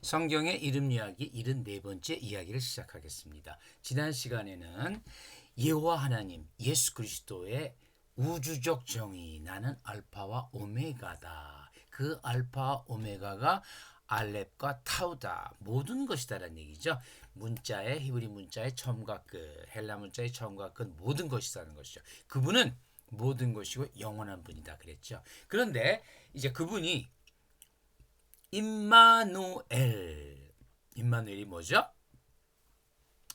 성경의 이름 이야기 74번째 이야기를 시작하겠습니다. 지난 시간에는 여호와 하나님 예수 그리스도의 우주적 정의, 나는 알파와 오메가다. 그 알파와 오메가가 알렙과 타우다, 모든 것이다라는 얘기죠. 문자의 히브리 문자의 처음과 끝, 헬라 문자의 처음과 끝, 모든 것이라는 것이죠. 그분은 모든 것이고 영원한 분이다 그랬죠. 그런데 이제 그분이 임마누엘이 뭐죠?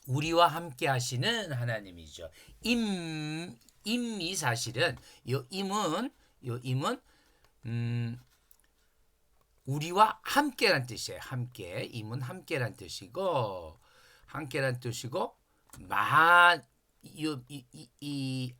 우리와 함께 하시는 하나님이죠. 임이 사실은 요 임은 우리와 함께란 뜻이에요. 함께. 임은 함께란 뜻이고 마 요, 이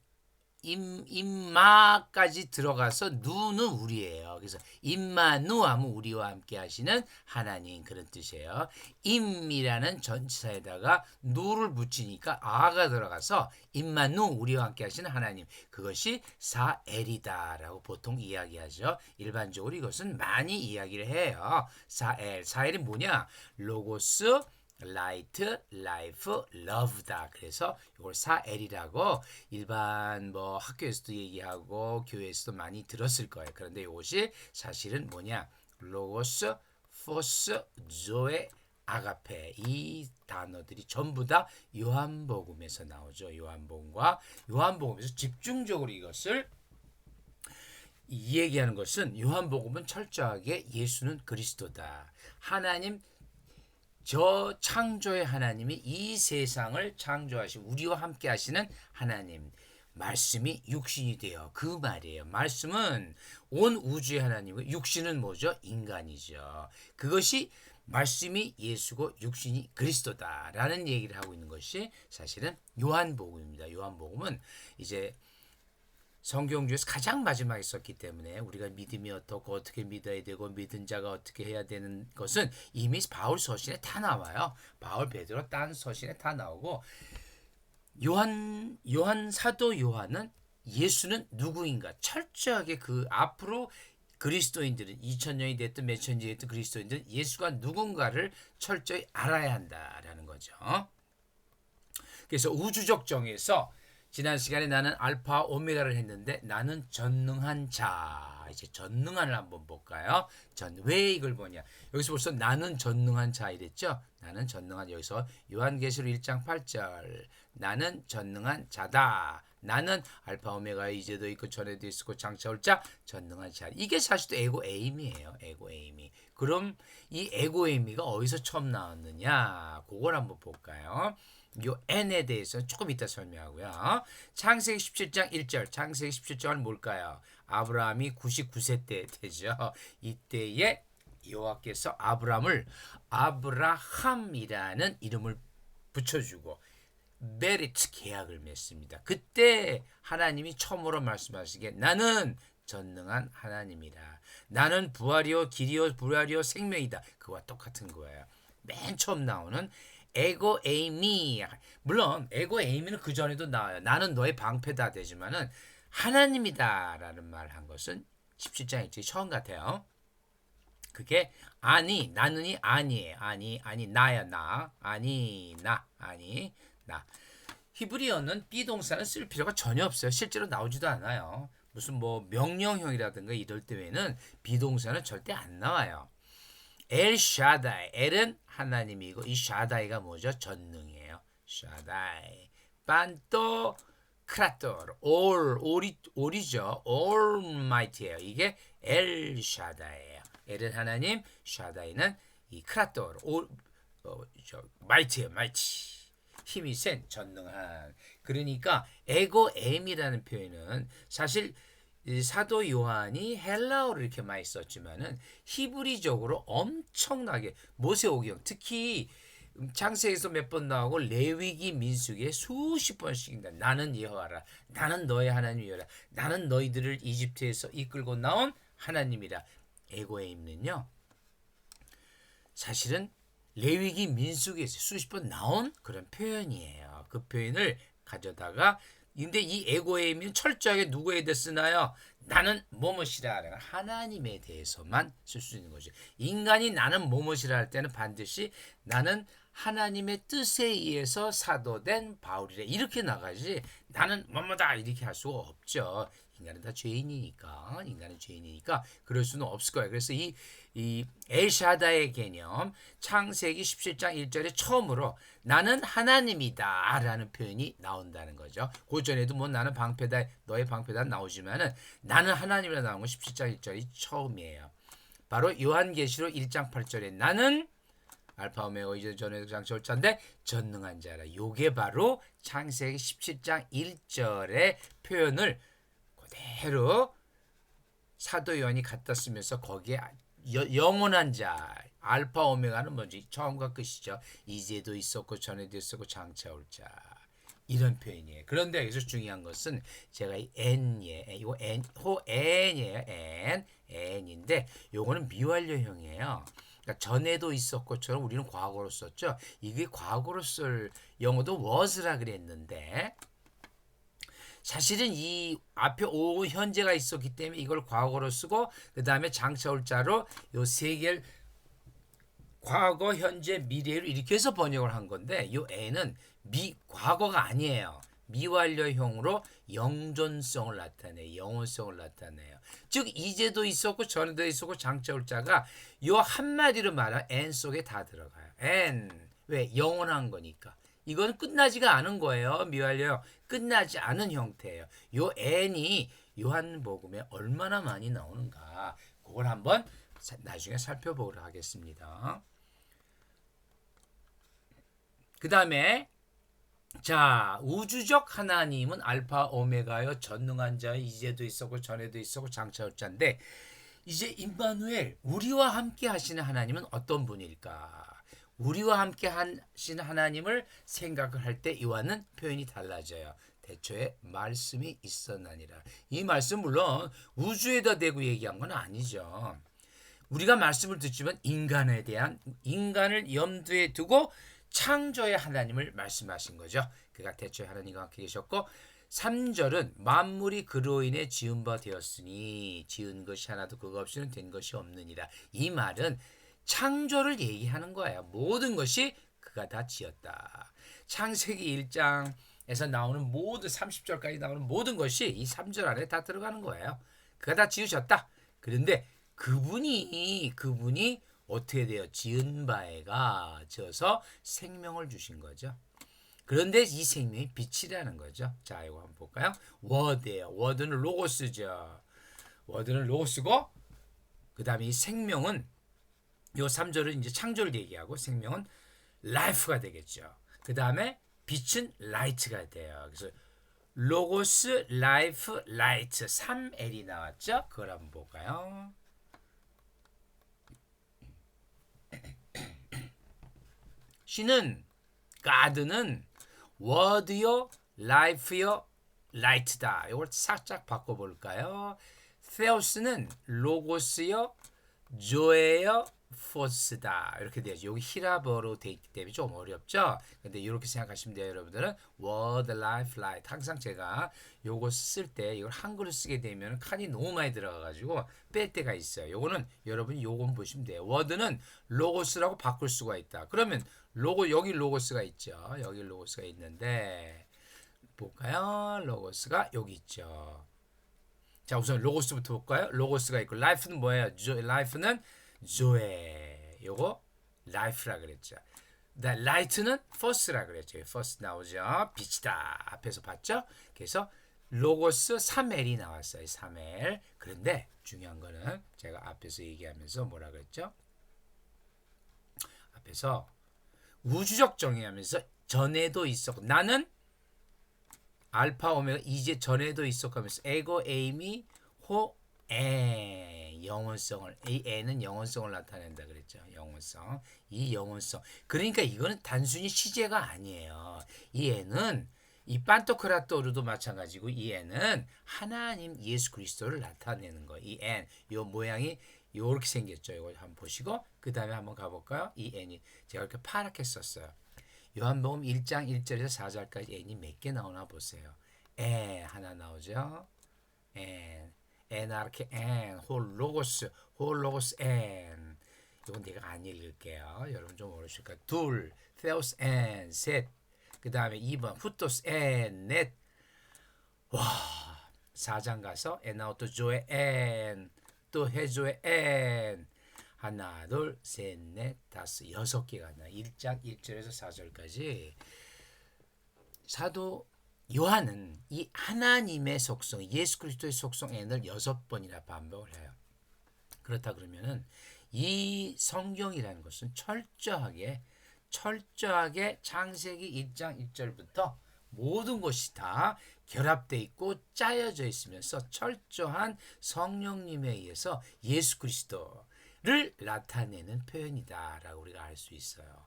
임마까지 들어가서 누는 우리예요. 그래서 임마누 하면 우리와 함께 하시는 하나님, 그런 뜻이에요. 임이라는 전치사에다가 누를 붙이니까 아가 들어가서 임마누, 우리와 함께 하시는 하나님, 그것이 사엘이다라고 보통 이야기하죠. 일반적으로 이것은 많이 이야기를 해요. 사엘이 뭐냐? 로고스, 라이트, 라이프, 러브다. 그래서 이걸 사엘이라고 일반 뭐 학교에서도 얘기하고 교회에서도 많이 들었을 거예요. 그런데 이것이 사실은 뭐냐? 로고스, 포스, 조에, 아가페, 이 단어들이 전부 다 요한복음에서 나오죠. 요한복음에서 집중적으로 이것을 얘기하는 것은, 요한복음은 철저하게 예수는 그리스도다, 하나님, 저 창조의 하나님이 이 세상을 창조하시고 우리와 함께 하시는 하나님, 말씀이 육신이 되어, 그 말이에요. 말씀은 온 우주의 하나님이고 육신은 뭐죠? 인간이죠. 그것이 말씀이 예수고 육신이 그리스도다라는 얘기를 하고 있는 것이 사실은 요한복음입니다. 요한복음은 이제 성경 중에서 가장 마지막에 썼기 때문에 우리가 믿음이 어떻게 믿어야 되고 믿은 자가 어떻게 해야 되는 것은 이미 바울 서신에 다 나와요. 바울, 베드로 딴 서신에 다 나오고, 사도 요한은 예수는 누구인가 철저하게 그 앞으로 그리스도인들은 2000년이 됐든 몇 천년이 됐든 그리스도인들은 예수가 누군가를 철저히 알아야 한다라는 거죠. 그래서 우주적 정에서 지난 시간에 나는 알파 오메가를 했는데, 나는 전능한 자. 이제 전능한을 한번 볼까요? 왜 이걸 보냐? 여기서 벌써 나는 전능한 자 이랬죠? 나는 전능한, 여기서 요한계시록 1장 8절. 나는 전능한 자다. 나는 알파 오메가, 이제도 있고 전에도 있었고 장차 올 자, 전능한 자. 이게 사실도 에고 에임이에요. 에고 에임이. 그럼 이 에고 에임이가 어디서 처음 나왔느냐? 그걸 한번 볼까요? 요 n에 대해서 조금 이따 설명하고요. 창세기 17장 1절. 창세기 17장은 뭘까요? 아브라함이 99세 때 되죠. 이때에 여호와께서 아브라함이라는 이름을 붙여주고 메리트 계약을 맺습니다. 그때 하나님이 처음으로 말씀하시기에 나는 전능한 하나님이라. 나는 부활이요 길이요 부활이요 생명이다. 그와 똑같은 거예요. 맨 처음 나오는 에고 에이미, 물론 에고 에이미는 그 전에도 나와요. 나는 너의 방패다 되지만은 하나님이다라는 말을 한 것은 17장 1절이 처음 같아요. 그게 나는이 아니에요. 나야, 나. 나. 히브리어는 비동사는 쓸 필요가 전혀 없어요. 실제로 나오지도 않아요. 무슨 뭐 명령형이라든가 이럴 때에는 비동사는 절대 안 나와요. 엘 샤다이, 엘은 하나님이고 이 샤다이가 뭐죠? 전능이에요. 샤다이. 반또 크라토르, 올이죠. 올마이티예요. 이게 엘 샤다이예요. 엘은 하나님, 샤다이는 이 크라토르, 마이티예요. 마이티. 힘이 센, 전능한. 그러니까 에고 엠이라는 표현은 사실 사도 요한이 헬라어를 이렇게 많이 썼지만은 히브리적으로 엄청나게 모세오경, 특히 창세기에서 몇 번 나오고 레위기, 민수기에 수십 번씩 나는 여호와라, 나는 너의 하나님이라, 나는 너희들을 이집트에서 이끌고 나온 하나님이라. 에고에임는요 사실은 레위기, 민수기에서 수십 번 나온 그런 표현이에요. 그 표현을 가져다가 근데 이 에고에임은 철저하게 누구에 대해 쓰나요? 나는 뭐뭐시라 하나님에 대해서만 쓸 수 있는 거죠. 인간이 나는 뭐뭐시라 할 때는 반드시 나는 하나님의 뜻에 의해서 사도된 바울이래 이렇게 나가지 나는 뭐뭐다 이렇게 할 수가 없죠. 인간은 다 죄인이니까 그럴 수는 없을 거예요. 그래서 이 엘샤다의 개념 창세기 17장 1절에 처음으로 나는 하나님이다 라는 표현이 나온다는 거죠. 그 전에도 뭐 나는 방패다 너의 방패다 나오지만은 나는 하나님이라 나온 건 17장 1절이 처음이에요. 바로 요한계시록 1장 8절에 나는 알파 오메가 이제 전에도 장철자인데 전능한 자라. 요게 바로 창세기 17장 1절의 표현을 그대로 사도 요한이 갖다 쓰면서 거기에 영원한 자 알파 오메가는 뭐지? 처음과 끝이죠. 이제도 있었고 전에도 있었고 장차 올 자. 이런 표현이에요. 그런데 여기서 중요한 것은 제가 이 n예, 이거 n 호 n이에요. n인데 요거는 미완료형이에요. 그러니까 전에도 있었고처럼 우리는 과거로 썼죠. 이게 과거로 쓸 영어도 was라 그랬는데 사실은 이 앞에 오 현재가 있었기 때문에 이걸 과거로 쓰고 그 다음에 장차 올 자로 요 세 개를 과거, 현재, 미래로 이렇게 해서 번역을 한 건데 이 n은 과거가 아니에요. 미완료형으로 영존성을 나타내요. 영원성을 나타내요. 즉 이제도 있었고 전에도 있었고 장차 올 자가 이 한마디로 말하면 n 속에 다 들어가요. n 왜? 영원한 거니까. 이건 끝나지가 않은 거예요. 미완료 끝나지 않은 형태예요. 요 n이 요한복음에 얼마나 많이 나오는가 그걸 한번 나중에 살펴보도록 하겠습니다. 그 다음에 자 우주적 하나님은 알파 오메가요 전능한 자요 이제도 있었고 전에도 있었고 장차 올 자인데 이제 임마누엘 우리와 함께 하시는 하나님은 어떤 분일까? 우리와 함께 하시는 하나님을 생각을 할 때 이와는 표현이 달라져요. 대초에 말씀이 있었나니라. 이 말씀 물론 우주에다 대고 얘기한 건 아니죠. 우리가 말씀을 듣지만 인간을 염두에 두고 창조의 하나님을 말씀하신 거죠. 그가 대초에 하나님과 함께 계셨고 3절은 만물이 그로 인해 지은 바 되었으니 지은 것이 하나도 그거 없이는 된 것이 없느니라. 이 말은 창조를 얘기하는 거예요. 모든 것이 그가 다 지었다. 창세기 1장에서 나오는 모든 30절까지 나오는 모든 것이 이 3절 안에 다 들어가는 거예요. 그가 다 지으셨다. 그런데 그분이 어떻게 돼요? 지은 바에가 지어서 생명을 주신 거죠. 그런데 이 생명이 빛이라는 거죠. 자, 이거 한번 볼까요? 워드예요. 워드는 로고스죠. 워드는 로고스고 그 다음에 이 생명은 요 3절은 이제 창조를 얘기하고 생명은 라이프가 되겠죠. 그 다음에 빛은 라이트가 돼요. 그래서 로고스, 라이프, 라이트 3L이 나왔죠. 그걸 한번 볼까요? 신은 가드는 워드요, 라이프요, 라이트다. 이걸 살짝 바꿔볼까요? 테오스는 로고스요, 조예요, 포스다. 이렇게 되죠. 여기 히라버로 돼 있기 때문에 좀 어렵죠. 근데 이렇게 생각하시면 돼요, 여러분들은. word, life, light. 항상 제가 요거 쓸 때 이걸 한글로 쓰게 되면 칸이 너무 많이 들어가가지고 뺄 때가 있어요. 요거는 여러분 요건 보시면 돼요. word는 로고스라고 바꿀 수가 있다. 그러면 여기 로고스가 있죠. 여기 로고스가 있는데 볼까요? 로고스가 여기 있죠. 자, 우선 로고스부터 볼까요? 로고스가 있고 라이프는 뭐예요? 라이프는 조에 요거 라이프라 그랬죠. 라이트는 퍼스트라 그랬죠. 퍼스트 나오죠. 빛이다. 앞에서 봤죠? 그래서 로고스 3L이 나왔어요. 3L. 그런데 중요한 거는 제가 앞에서 얘기하면서 뭐라 그랬죠? 앞에서 우주적 정의하면서 전에도 있었고 나는 알파 오메가 이제 전에도 있었고 하면서 에고 에이미 호 영원성을 이 N은 영원성을 나타낸다 그랬죠. 영원성. 이 영원성. 그러니까 이거는 단순히 시제가 아니에요. 이 N은 이 판토크라토르도 마찬가지고 이 N은 하나님 예수 그리스도를 나타내는 거. 이 N 요 모양이 요렇게 생겼죠. 이거 한번 보시고 그 다음에 한번 가볼까요? 이 N이 제가 이렇게 파랗게 썼어요. 요한복음 1장 1절에서 4절까지 N이 몇 개 나오나 보세요. 하나 나오죠. 에나르케 홀로고스 이건 내가 안 읽을게요. 여러분 좀 모르실까요? 둘, theos 셋. 그 다음에 2번 후토스 넷. 와, 4장 가서 에나우토 조에 또 해조에 하나, 둘, 셋, 넷, 다섯, 6개가 나. 1장 1절에서 4절까지. 사도 요한은 이 하나님의 속성, 예수 그리스도의 속성 n을 6번이나 반복을 해요. 그렇다 그러면은 이 성경이라는 것은 철저하게 창세기 1장 1절부터 모든 것이 다 결합되어 있고 짜여져 있으면서 철저한 성령님에 의해서 예수 그리스도를 나타내는 표현이다라고 우리가 알 수 있어요.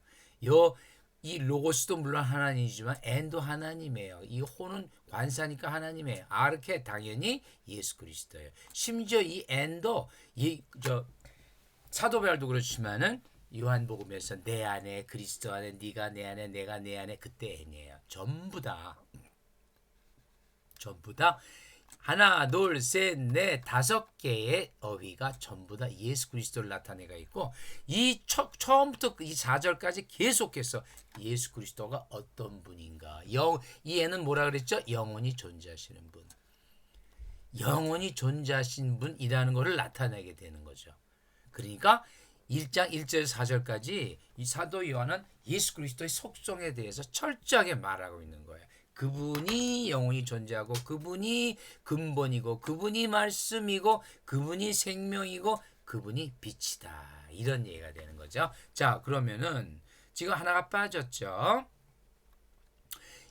이 로고스도 물론 하나님이지만 엔도 하나님이에요. 이 호는 관사니까 하나님이에요. 아르케 당연히 예수 그리스도예요. 심지어 이 엔도 사도 바울도 그렇지만은 요한복음에서 내 안에 그리스도 안에 네가 내 안에 내가 내 안에 그때 엔이에요. 전부 다 하나, 둘, 셋, 넷, 5개의 어휘가 전부 다 예수 그리스도를 나타내가 있고 이 처음부터 이 4절까지 계속해서 예수 그리스도가 어떤 분인가 이 애는 뭐라 그랬죠? 영원히 존재하시는 분. 영원히 존재하신 분이라는 것을 나타내게 되는 거죠. 그러니까 1장 1절 4절까지 이 사도 요한은 예수 그리스도의 속성에 대해서 철저하게 말하고 있는 거예요. 그분이 영원히 존재하고 그분이 근본이고 그분이 말씀이고 그분이 생명이고 그분이 빛이다. 이런 얘기가 되는 거죠. 자, 그러면은 지금 하나가 빠졌죠.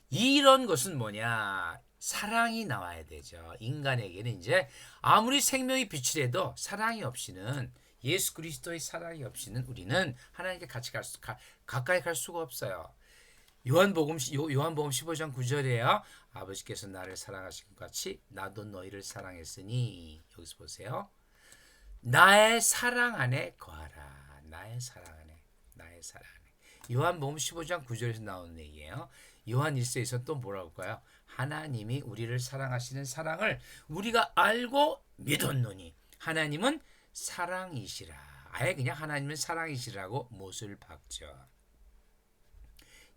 이런 것은 뭐냐? 사랑이 나와야 되죠. 인간에게는 이제 아무리 생명이 빛이라도 사랑이 없이는 예수 그리스도의 사랑이 없이는 우리는 하나님께 같이 가까이 갈 수가 없어요. 요한복음 15장 9절이에요. 아버지께서 나를 사랑하신 것 같이 나도 너희를 사랑했으니 여기서 보세요. 나의 사랑 안에 거하라. 나의 사랑 안에. 요한복음 15장 9절에서 나오는 얘기예요. 요한 1서에서 또 뭐라고 할까요? 하나님이 우리를 사랑하시는 사랑을 우리가 알고 믿었노니 하나님은 사랑이시라. 아예 그냥 하나님은 사랑이시라고 못을 박죠.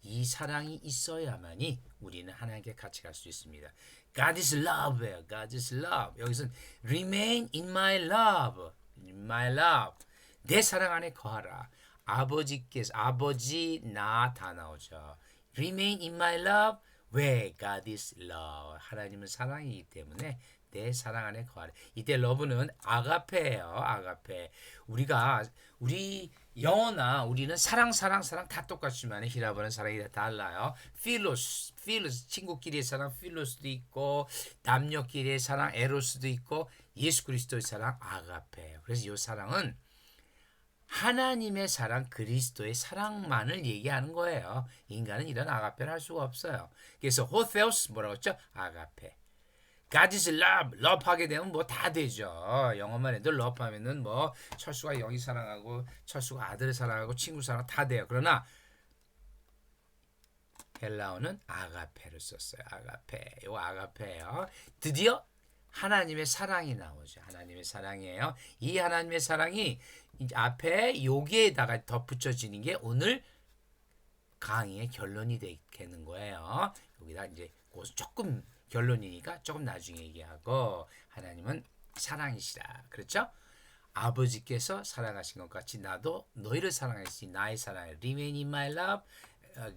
이 사랑이 있어야만이 우리는 하나님께 같이 갈 수 있습니다. God is love예요. God is love. 여기서는 remain in my love. 내 사랑 안에 거하라. 아버지 나 다 나오죠. Remain in my love. 왜? God is love. 하나님은 사랑이기 때문에 내 사랑 안에 거하라. 이때 love는 아가페예요. 아가페. 우리 영어나 우리는 사랑 다 똑같지만 히라보는 사랑이 다 달라요. 필로스 친구끼리의 사랑 필로스도 있고 남녀끼리의 사랑 에로스도 있고 예수 그리스도의 사랑 아가페예요. 그래서 이 사랑은 하나님의 사랑 그리스도의 사랑만을 얘기하는 거예요. 인간은 이런 아가페를 할 수가 없어요. 그래서 호테오스 뭐라고 했죠? 아가페. God is love. love 하게 되면 뭐 다 되죠. 영어만 해도 love 하면은 뭐 철수가 영이 사랑하고 철수가 아들을 사랑하고 친구 사랑 다 돼요. 그러나 헬라어는 아가페를 썼어요. 아가페. 이거 아가페예요. 드디어 하나님의 사랑이 나오죠. 하나님의 사랑이에요. 이 하나님의 사랑이 앞에 여기에다가 덧붙여지는 게 오늘 강의의 결론이 되는 거예요. 여기다 이제 조금 결론이니까 조금 나중에 얘기하고 하나님은 사랑이시라. 그렇죠? 아버지께서 사랑하신 것 같이 나도 너희를 사랑했으니 나의 사랑을 remain in my love.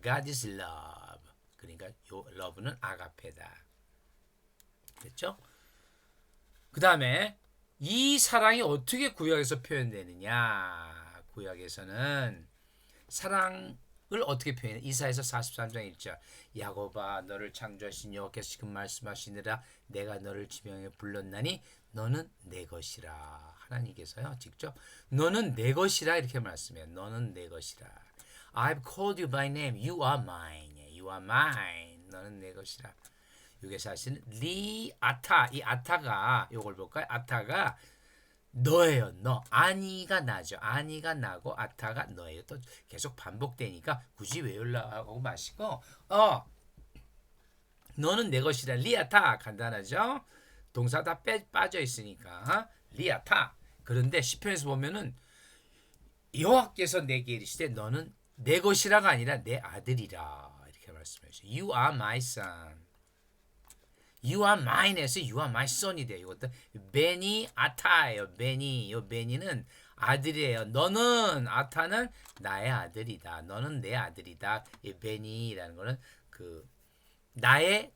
God is love. 그러니까 요 love는 아가페다. 그렇죠? 그 다음에 이 사랑이 어떻게 구약에서 표현되느냐? 구약에서는 사랑을 어떻게 표현해? 이사야서 43장 1절 야곱아 너를 창조하신 여호와께서 지금 말씀하시느라 내가 너를 지명해 불렀나니 너는 내 것이라. 하나님께서요 직접 너는 내 것이라 이렇게 말씀해요. 너는 내 것이라. I've called you by name. You are mine. You are mine. 너는 내 것이라. 이게 사실은 리아타. 이 아타가 이걸 볼까요? 아타가 너예요. 너. 아니가 나죠. 아니가 나고 아타가 너예요. 또 계속 반복되니까 굳이 외우려고 마시고 너는 내 것이라. 리아타. 간단하죠? 동사 다 빠져 있으니까 리아타. 그런데 시편에서 보면은 여호와께서 내게 이르시되 너는 내 것이라가 아니라 내 아들이라 이렇게 말씀하시죠. You are my son. You are mine에서 You are my son이 돼요. 이것도 베니 아타예요. 베니. 요 베니는 아들이에요. 너는 아타는 나의 아들이다. 너는 내 아들이다. 이 베니라는 거는 그 나의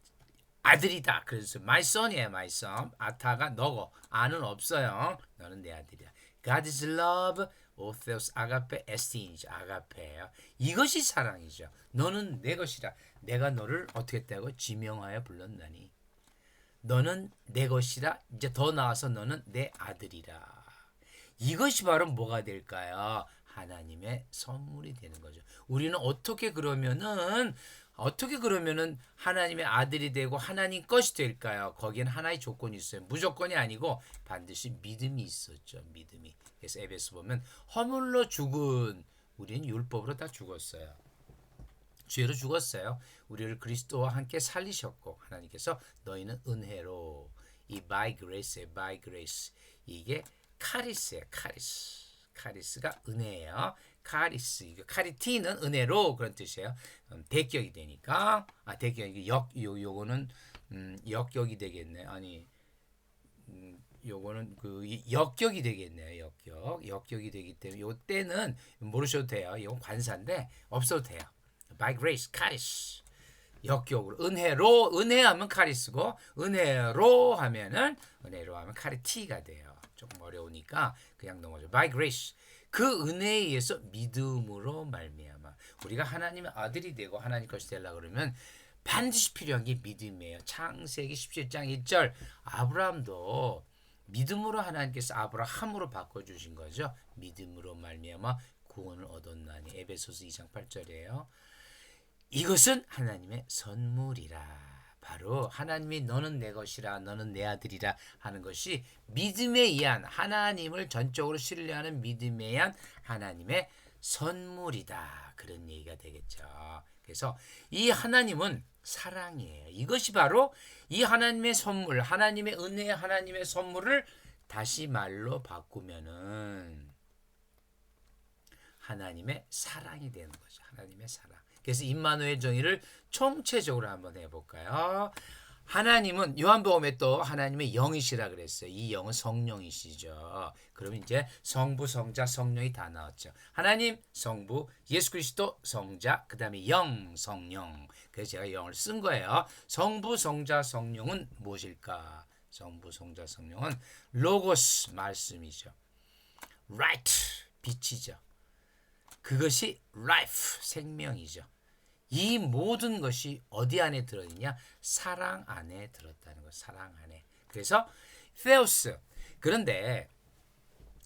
아들이다. 그래서 my son이에요. my son. 아타가 너고 아는 없어요. 너는 내 아들이야. God is love. 오테오스 아가페 에스틴이죠. 아가페예요. 이것이 사랑이죠. 너는 내 것이라. 내가 너를 어떻게 했다고 지명하여 불렀나니. 너는 내 것이라. 이제 더 나아서 너는 내 아들이라. 이것이 바로 뭐가 될까요? 하나님의 선물이 되는 거죠. 우리는 어떻게 그러면은 하나님의 아들이 되고 하나님 것이 될까요? 거기엔 하나의 조건이 있어요. 무조건이 아니고 반드시 믿음이 있었죠. 믿음이. 그래서 에베소 보면 허물로 죽은 우리는 율법으로 다 죽었어요. 죄로 죽었어요. 우리를 그리스도와 함께 살리셨고 하나님께서 너희는 은혜로 이 by grace 이게 카리스예요. 카리스가 은혜예요. 카리스 카리티는 은혜로 그런 뜻이에요. 대격이 되니까 대격이 요거는 역격이 되겠네. 아니 요거는 그 역격이 되겠네요. 역격이 되기 때문에 요 때는 모르셔도 돼요. 이건 관사인데 없어도 돼요. by grace 카리스 역격으로 은혜하면 카리스고 은혜로 하면 카리티가 돼요. 조금 어려우니까 그냥 넘어져. by grace 그 은혜에 의해서 믿음으로 말미암아 우리가 하나님의 아들이 되고 하나님 것이 되려 그러면 반드시 필요한 게 믿음이에요. 창세기 17장 1절 아브라함도 믿음으로 하나님께서 아브라함으로 바꿔주신 거죠. 믿음으로 말미암아 구원을 얻었나니. 에베소서 2장 8절이에요. 이것은 하나님의 선물이라. 바로 하나님이 너는 내 것이라 너는 내 아들이라 하는 것이 믿음에 의한 하나님을 전적으로 신뢰하는 믿음에 의한 하나님의 선물이다. 그런 얘기가 되겠죠. 그래서 이 하나님은 사랑이에요. 이것이 바로 이 하나님의 선물, 하나님의 은혜, 하나님의 선물을 다시 말로 바꾸면은 하나님의 사랑이 되는 거죠. 하나님의 사랑. 그래서 임마누엘 정의를 총체적으로 한번 해볼까요? 하나님은 요한복음에 또 하나님의 영이시라 그랬어요. 이 영은 성령이시죠. 그러면 이제 성부, 성자, 성령이 다 나왔죠. 하나님, 성부, 예수 그리스도, 성자, 그 다음에 영, 성령. 그래서 제가 영을 쓴 거예요. 성부, 성자, 성령은 무엇일까? 성부, 성자, 성령은 로고스, 말씀이죠. 라이트, 빛이죠. 그것이 라이프, 생명이죠. 이 모든 것이 어디 안에 들어있냐? 사랑 안에 들었다는 거. 사랑 안에. 그래서 theos. 그런데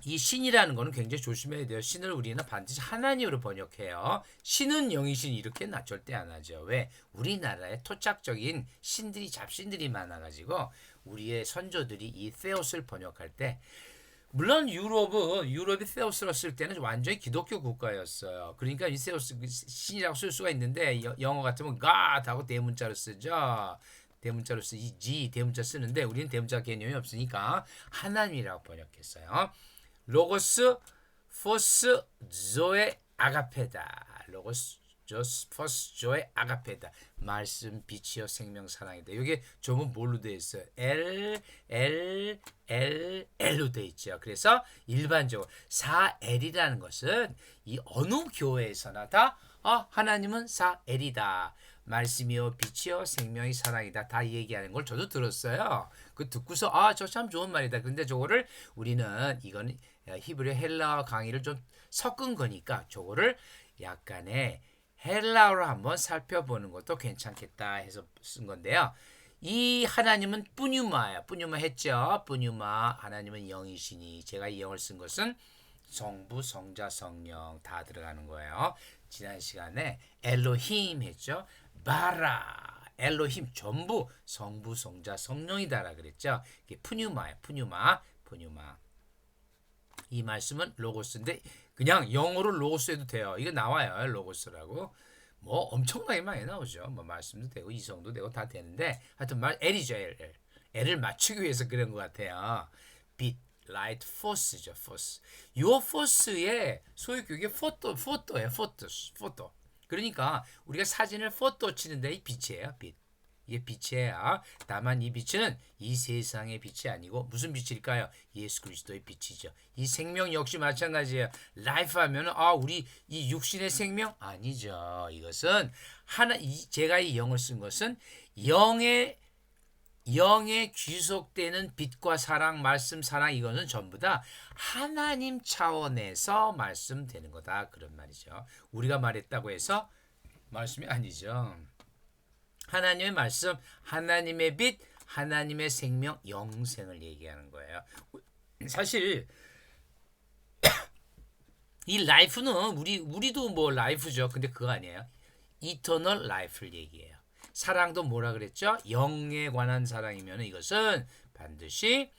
이 신이라는 거는 굉장히 조심해야 돼요. 신을 우리는 반드시 하나님으로 번역해요. 신은 영이신 이렇게 절대 안 하죠. 왜? 우리나라에 토착적인 신들이 잡신들이 많아가지고 우리의 선조들이 이 theos를 번역할 때 물론 유럽이 세우스로 쓸 때는 완전히 기독교 국가였어요. 그러니까 이 세우스 신이라고 쓸 수가 있는데 영어 같으면 God 하고 대문자로 쓰죠. 대문자로 쓰지 대문자 쓰는데 우리는 대문자 개념이 없으니까 하나님이라고 번역했어요. 로고스 포스 조에 아가페다. 로고스 포스 조에 아가페다. 말씀 빛이요 생명 사랑이다. 이게 좀은 뭘로 되어 있어요? L로 되어 있죠. 그래서 일반적으로 4L이라는 것은 이 어느 교회에서나 다 하나님은 4L이다. 말씀이요 빛이요 생명이 사랑이다. 다 얘기하는 걸 저도 들었어요. 그 듣고서 저 참 좋은 말이다. 근데 저거를 우리는 이거는 히브리 헬라어 강의를 좀 섞은 거니까 저거를 약간의 헬라어로 한번 살펴보는 것도 괜찮겠다 해서 쓴 건데요. 이 하나님은 뿌뉴마예요. 뿌뉴마 했죠. 뿌뉴마 하나님은 영이시니 제가 이 영을 쓴 것은 성부, 성자, 성령 다 들어가는 거예요. 지난 시간에 엘로힘 했죠. 바라 엘로힘 전부 성부, 성자, 성령이다라 그랬죠. 이게 푸뉴마예요. 푸뉴마. 이 말씀은 로고스인데 그냥 영어로 로고스 해도 돼요. 이거 나와요. 로고스라고. 뭐 엄청나게 많이 나오죠. 뭐 말씀도 되고 이성도 되고 다 되는데 하여튼 L이죠. L. L을 맞추기 위해서 그런 것 같아요. 빛, light, force죠. force. 요 force의 소위 그게 포토예요. 포토. 그러니까 우리가 사진을 포토 치는데 이 빛이에요. 빛. 이게 빛이에요. 다만 이 빛은 이 세상의 빛이 아니고 무슨 빛일까요? 예수 그리스도의 빛이죠. 이 생명 역시 마찬가지예요. 라이프 하면 우리 이 육신의 생명 아니죠. 이것은 제가 이 영을 쓴 것은 영에 귀속되는 빛과 사랑, 말씀, 사랑 이거는 전부 다 하나님 차원에서 말씀되는 거다 그런 말이죠. 우리가 말했다고 해서 말씀이 아니죠. 하나님의 말씀, 하나님의 빛, 하나님의 생명, 영생을 얘기하는 거예요. 사실 이 라이프는 우리도 뭐 라이프죠. 근데 그거 아니에요. 이터널 라이프를 얘기해요. 사랑도 뭐라 그랬죠? 영에 관한 사랑이면 이것은 반드시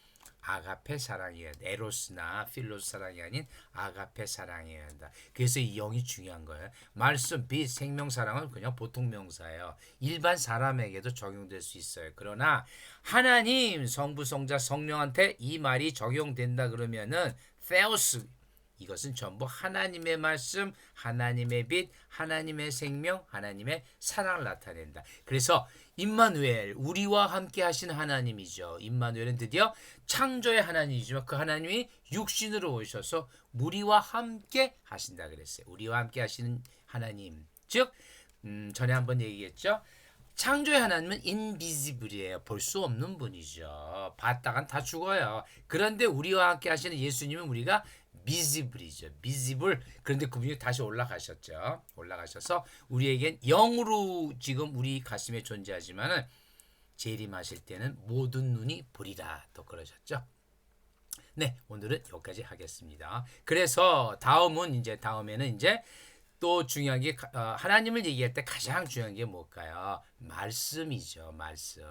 아가페 사랑이어야 돼. 에로스나 필로스 사랑이 아닌 아가페 사랑이어야 한다. 그래서 이 영이 중요한 거예요. 말씀, 빛, 생명, 사랑은 그냥 보통 명사예요. 일반 사람에게도 적용될 수 있어요. 그러나 하나님, 성부, 성자, 성령한테 이 말이 적용된다 그러면은 theos 이것은 전부 하나님의 말씀, 하나님의 빛, 하나님의 생명, 하나님의 사랑을 나타낸다. 그래서 임마누엘, 우리와 함께 하신 하나님이죠. 임마누엘은 드디어 창조의 하나님이지만 그 하나님이 육신으로 오셔서 우리와 함께 하신다 그랬어요. 우리와 함께 하시는 하나님. 즉 전에 한번 얘기했죠. 창조의 하나님은 인비지블이에요. 볼 수 없는 분이죠. 봤다간 다 죽어요. 그런데 우리와 함께 하시는 예수님은 우리가 비지블이죠. 비지블. 그런데 그분이 다시 올라가셨죠. 올라가셔서 우리에겐 영으로 지금 우리 가슴에 존재하지만은 재림하실 때는 모든 눈이 보리라 또 그러셨죠. 네, 오늘은 여기까지 하겠습니다. 그래서 다음에는 이제 또 중요한 게 하나님을 얘기할 때 가장 중요한 게 뭘까요? 말씀이죠. 말씀.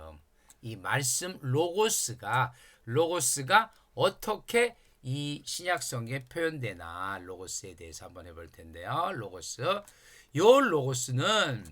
이 말씀 로고스가 어떻게 이 신약 성경에 표현되나 로고스에 대해서 한번 해볼 텐데요. 요 로고스는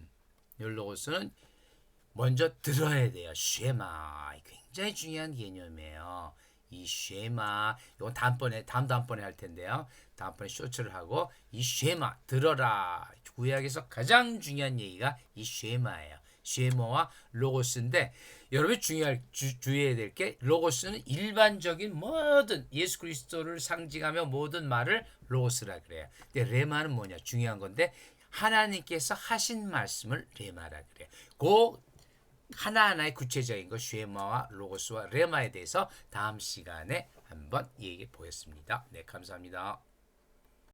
먼저 들어야 돼요. 쉐마 굉장히 중요한 개념이에요. 이 쉐마 이건 다음번에 할 텐데요. 다음번에 쇼츠를 하고 이 쉐마 들어라. 구약에서 가장 중요한 얘기가 이 쉐마예요. 쉐마와 로고스인데 여러분이 주의해야 될 게 로고스는 일반적인 모든 예수 그리스도를 상징하며 모든 말을 로고스라 그래요. 근데 레마는 뭐냐? 중요한 건데 하나님께서 하신 말씀을 레마라 그래요. 그 하나하나의 구체적인 것 쉐마와 로고스와 레마에 대해서 다음 시간에 한번 얘기해 보겠습니다. 네, 감사합니다.